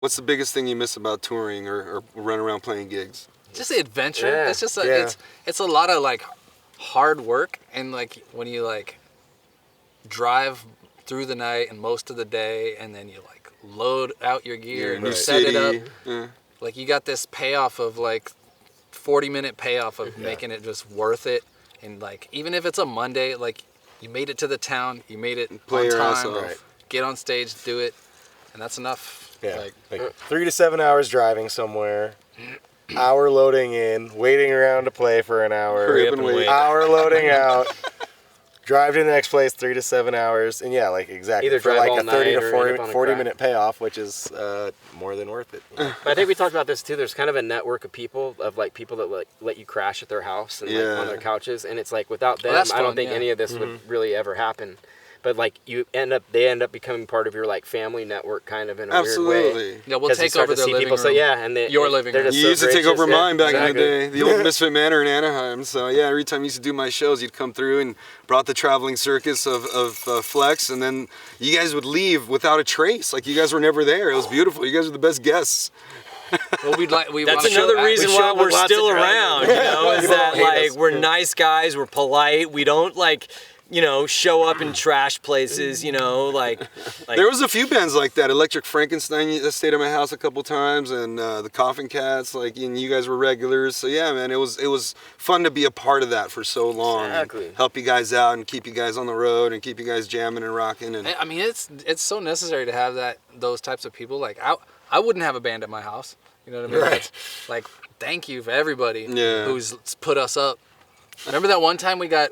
What's the biggest thing you miss about touring or running around playing gigs? Just the adventure. Yeah. It's just it's a lot of like hard work, and like when you like drive through the night and most of the day, and then you like load out your gear and you set it up. Yeah. Like you got this payoff of like 40-minute payoff of making it just worth it, and like even if it's a Monday, like you made it to the town, you made it Play on your ass time, off. get on stage, do it, and that's enough. Yeah, like 3 to 7 hours driving somewhere, hour loading in, waiting around to play for an hour, Hurry up and wait. hour loading out, drive to the next place 3 to 7 hours, and yeah, like exactly Either for drive like all a 30 night to or 40, end up on a 40 crack. minute payoff, which is more than worth it. But I think we talked about this too. There's kind of a network of people that like let you crash at their house and like on their couches, and it's like without them, that's I don't fun, think any of this would really ever happen. But like they end up becoming part of your like family network, kind of in a weird way. Absolutely. Yeah, we'll 'Cause you take start over to their see living people room. say, yeah, and Your living room. they're just You so used to take gracious. over mine back in the exactly. day, the old Misfit Manor in Anaheim. So yeah, every time I used to do my shows, you'd come through and brought the traveling circus of Flexx, and then you guys would leave without a trace. Like you guys were never there. It was beautiful. You guys were the best guests. Well, That's another reason why we're still around, you know, is that like we're nice guys, we're polite, we don't like, you know, show up in trash places, you know, like There was a few bands like that. Electric Frankenstein stayed at my house a couple times, and the Coffin Cats, like, and you guys were regulars. So yeah, man, it was fun to be a part of that for so long. Exactly. And help you guys out and keep you guys on the road and keep you guys jamming and rocking. And I mean, it's so necessary to have those types of people. Like I wouldn't have a band at my house. You know what I mean? Right. Like thank you for everybody Yeah. who's put us up. Remember that one time we got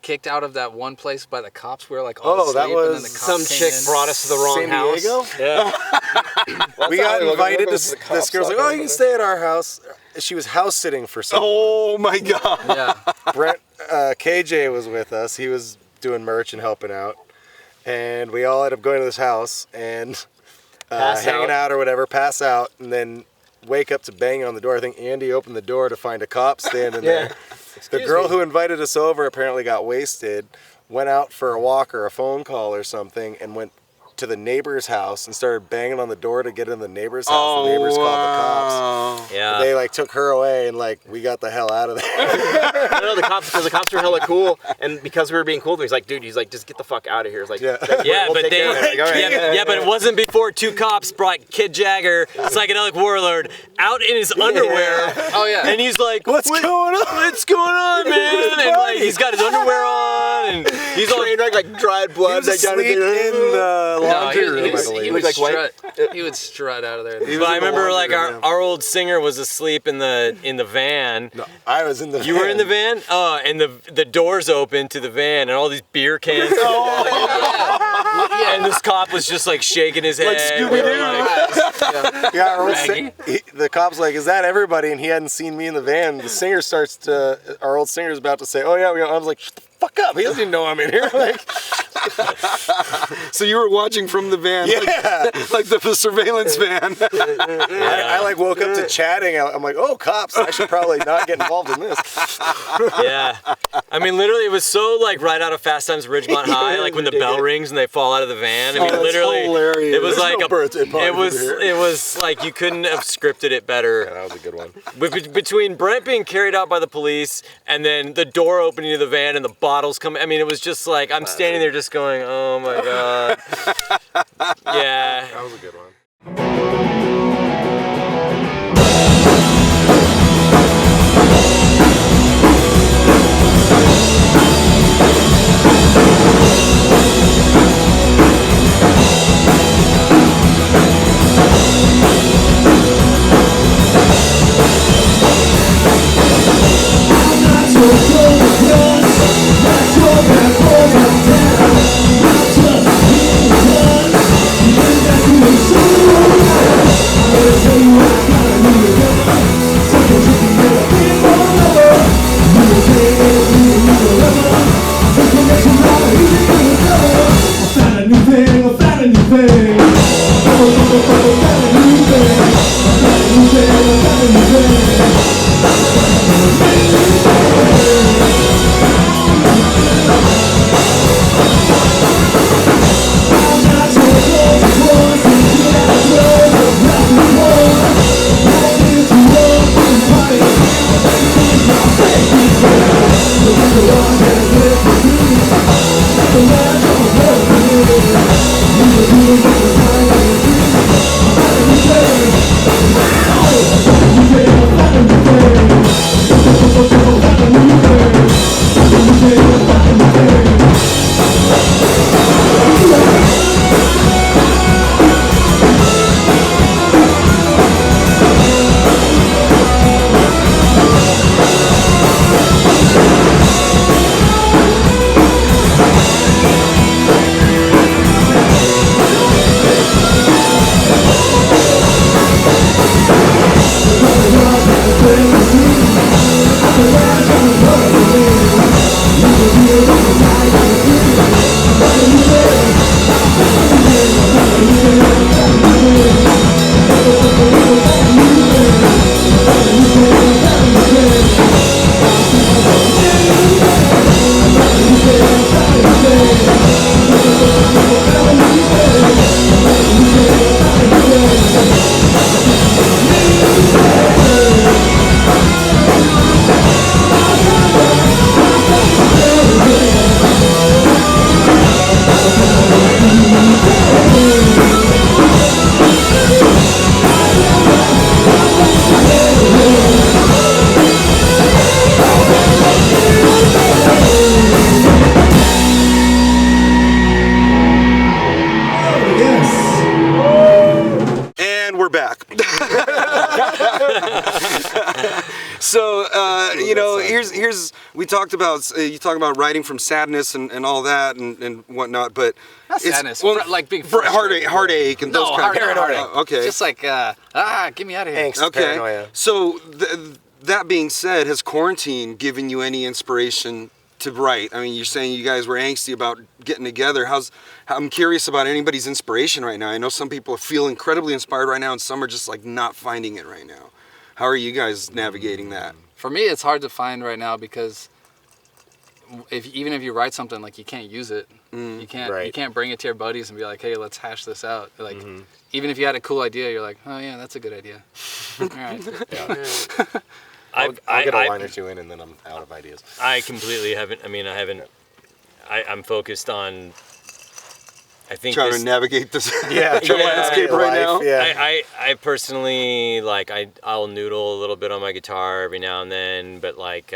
kicked out of that one place by the cops? We were like all Oh, that asleep, and then was the cops Some came chick in. brought us to the wrong San house. Diego? Yeah. We got invited to, this girl's like, oh, you can stay at our house. She was house sitting for someone. oh my God. Yeah. Brent, KJ was with us. He was doing merch and helping out. And we all ended up going to this house and hanging out or whatever, pass out, and then wake up to banging on the door. I think Andy opened the door to find a cop standing there. The girl who invited us over apparently got wasted, went out for a walk or a phone call or something, and went to the neighbor's house and started banging on the door to get in the neighbor's house. The neighbors called the cops. yeah. They like took her away and like we got the hell out of there. No, because the cops were hella cool, and because we were being cool, he's like, dude, just get the fuck out of here. It's like, Yeah. Yeah, we'll but take care of it. Like, all right. yeah, but it wasn't before two cops brought Kid Jagger, psychedelic warlord, out in his underwear. Oh yeah. And he's like, What's going on? What's going on, man? And like he's got his underwear on, and he's all like dried blood. He was like, down asleep in the laundry room, I believe. He would strut out of there. But I remember like our old singer was asleep in the van. No, I was in the You were in the van? Oh, and the doors open to the van and all these beer cans. And this cop was just like shaking his head. Like Scooby-Doo. Yeah, the cop's like, is that everybody? And he hadn't seen me in the van. The singer our old singer's about to say, oh yeah, I was like, shut the fuck up. He doesn't even know I'm in here. Like, So you were watching from the van, yeah. like the surveillance van. I like woke up to chatting. I'm like, oh, cops, I should probably not get involved in this. Yeah. I mean, literally, it was so like right out of Fast Times at Ridgemont High, like when the bell rings and they fall out of the van. I mean, that's literally, hilarious. it was There's like no birthday party it was like you couldn't have scripted it better. Yeah, that was a good one. Between Brent being carried out by the police and then the door opening to the van and the bottles coming, I mean, it was just like I'm standing there just going, oh my god. Yeah. That was a good one. back. So here's we talked about you talk about writing from sadness and all that and whatnot, but Not sadness, like being heartache and those kind of heartache. Okay, just like get me out of here. Angst, okay. paranoia. So that being said, has quarantine given you any inspiration to write? I mean, you're saying you guys were angsty about getting together. I'm curious about anybody's inspiration right now. I know some people feel incredibly inspired right now, and some are just like not finding it right now. How are you guys navigating that? For me, it's hard to find right now because even if you write something, like you can't use it. You can't bring it to your buddies and be like, hey, let's hash this out. Like even if you had a cool idea, you're like, oh yeah, that's a good idea. All right. I'll get a line or two in, and then I'm out of ideas. I completely haven't. I mean, I'm focused on. I think trying to navigate this landscape right now. Yeah. I personally like I'll noodle a little bit on my guitar every now and then, but like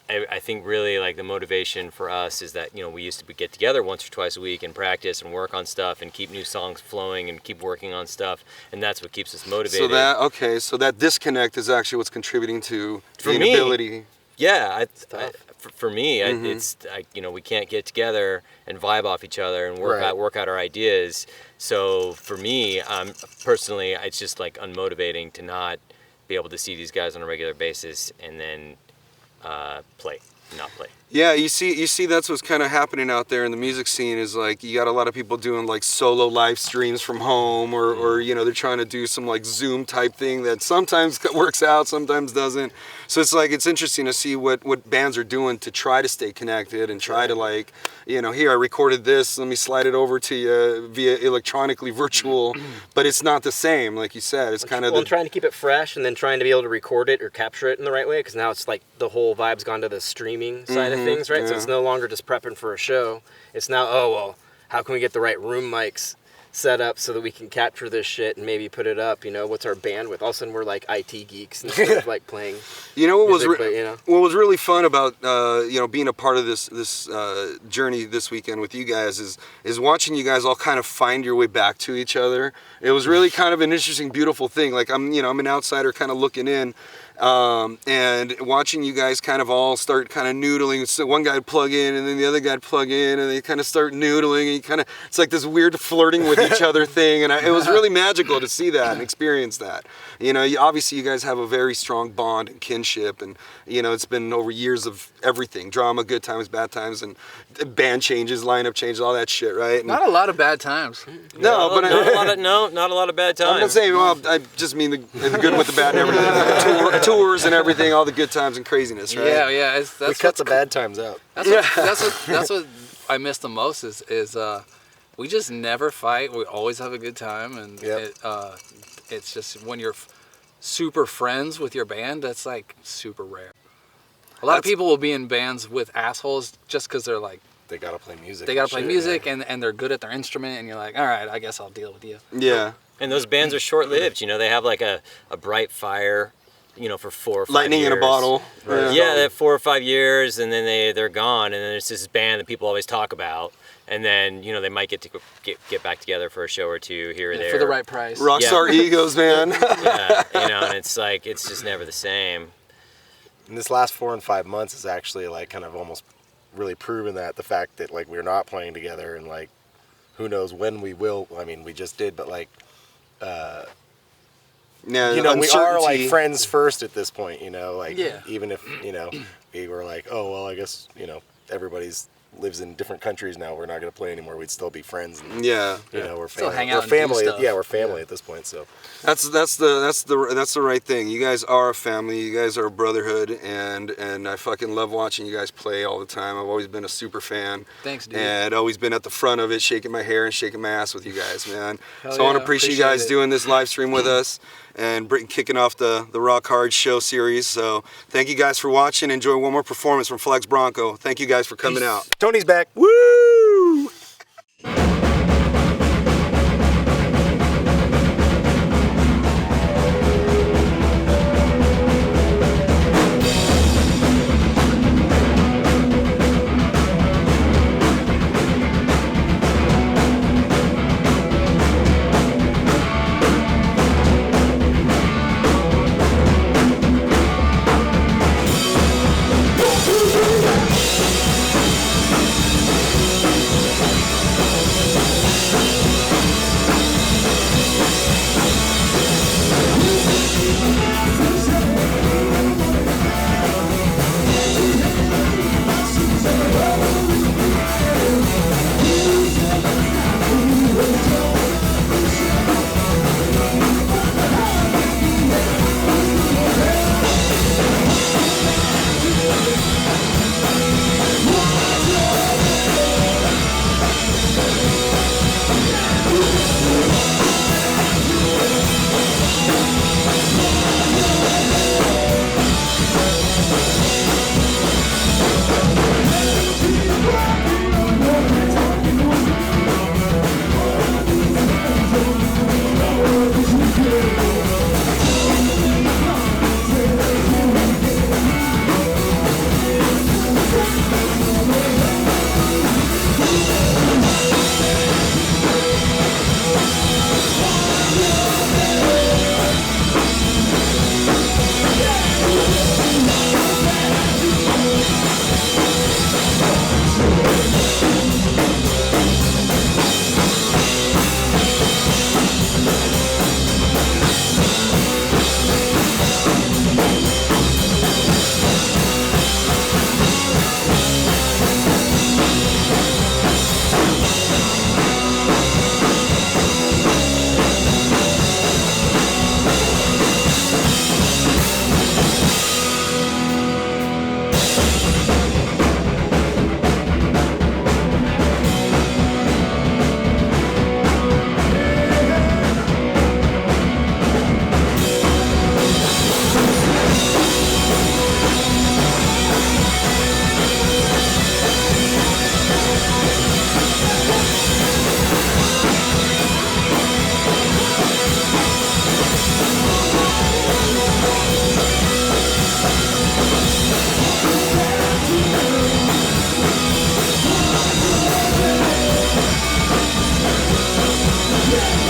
I think really like the motivation for us is that we used to get together once or twice a week and practice and work on stuff and keep new songs flowing and keep working on stuff, and that's what keeps us motivated. So that disconnect is actually what's contributing to the me, inability. Yeah, for me, it's we can't get together and vibe off each other and work out our ideas. So for me, personally, it's just like unmotivating to not be able to see these guys on a regular basis and then not play. Yeah, you see that's what's kind of happening out there in the music scene is like you got a lot of people doing like solo live streams from home or they're trying to do some like Zoom type thing that sometimes works out, sometimes doesn't. So it's like it's interesting to see what bands are doing to try to stay connected and try to like, here I recorded this, let me slide it over to you via electronically virtual, but it's not the same, like you said. It's kind of trying to keep it fresh and then trying to be able to record it or capture it in the right way, because now it's like the whole vibe's gone to the streaming side of things, right? Yeah. So it's no longer just prepping for a show. It's now, how can we get the right room mics set up so that we can capture this shit and maybe put it up? What's our bandwidth? All of a sudden we're like IT geeks instead of like playing. What was really fun about being a part of this journey this weekend with you guys is watching you guys all kind of find your way back to each other. It was really kind of an interesting, beautiful thing. Like I'm an outsider kind of looking in. And watching you guys kind of all start kind of noodling. So one guy'd plug in and then the other guy'd plug in and they kind of start noodling and it's like this weird flirting with each other thing. And it was really magical to see that and experience that. Obviously you guys have a very strong bond and kinship, and it's been over years of everything, drama, good times, bad times, and band changes, lineup changes, all that shit, right? And not a lot of bad times. Not a lot of bad times. I'm not saying, I just mean the good with the bad and everything. Tours and everything, all the good times and craziness, right? Yeah. We cut the bad times out. That's what I miss the most is we just never fight. We always have a good time, and it's just when you're super friends with your band, that's like super rare. A lot of people will be in bands with assholes just because they're like, they gotta play music. And they're good at their instrument, and you're like, all right, I guess I'll deal with you. Yeah. And those bands are short-lived. They have like a bright fire, for 4 or 5 lightning years. in a bottle. Right. Yeah, they have 4 or 5 years, and then they're gone, and then there's this band that people always talk about, and then they might get back together for a show or two here or there for the right price. Rockstar egos, man. And it's like it's just never the same. And this last 4 and 5 months is actually like kind of almost really proven that, the fact that like we're not playing together, and like who knows when we will. I mean, we just did, but like we are like friends first at this point, even if we were like, I guess everybody's lives in different countries now, we're not going to play anymore, we'd still be friends, and we're still family. hang out we're family. and do stuff. We're family at this point. So that's the right thing. You guys are a family. You guys are a brotherhood, and I fucking love watching you guys play all the time. I've always been a super fan. Thanks, dude. And always been at the front of it, shaking my hair and shaking my ass with you guys, man. Hell so I want yeah, to appreciate you guys doing this live stream with us and kicking off the RockHard show series. So thank you guys for watching. Enjoy one more performance from Flexx Bronco. Thank you guys for coming out. Tony's back. Woo! Yeah.